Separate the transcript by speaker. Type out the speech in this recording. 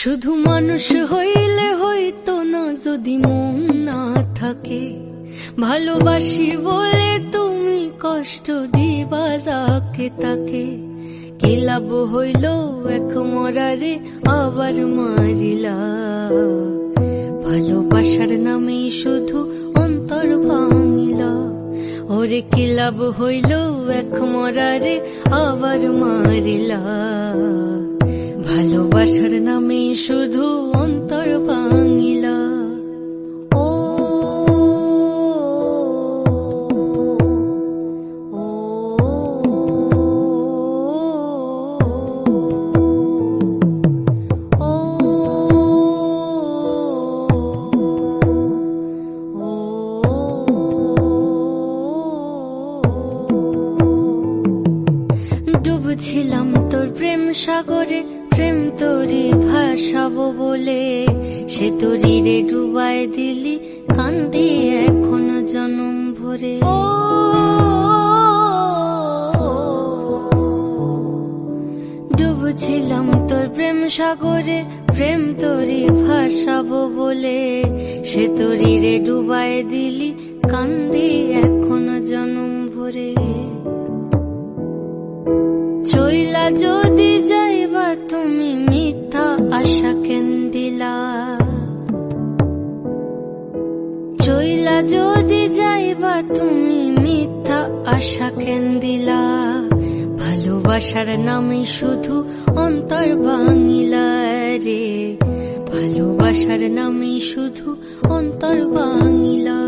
Speaker 1: শুধু মানুষ হইলে হইতো না যদি মন না থাকে, ভালোবাসি বলে তুমি কষ্ট দিবা যাকে তাকে। কি লাভ হইল এক মরারে আবার মারিলা, ভালোবাসার নামে শুধু অন্তর ভাঙিলা। ওরে কি লাভ হইল এক মরারে আবার মারিলা, ভালোবাসার নামে শুধু অন্তর ভাঙিলা। ও ডুবছিলাম তোর প্রেম সাগরে, প্রেম তোরে ভাসাবো বলে, সে তোরি রে ডুবাই দিলি, কান্দি এখনো জনম ভরে। ও ডুবছিলাম তোর প্রেম সাগরে, প্রেম তোরে ভাসাবো বলে, সে তোরি রে ডুবাই দিলি, কান্দি এখনো জনম ভরে। চইলা যদি যাইবা তুমি মিথ্যা আশা কেন দিলা, চইলা যদি যাইবা তুমি মিথ্যা আশা কেন দিলা, ভালোবাসার নামে শুধু অন্তর ভাঙিলা রে, ভালোবাসার নামে শুধু অন্তর ভাঙিলা।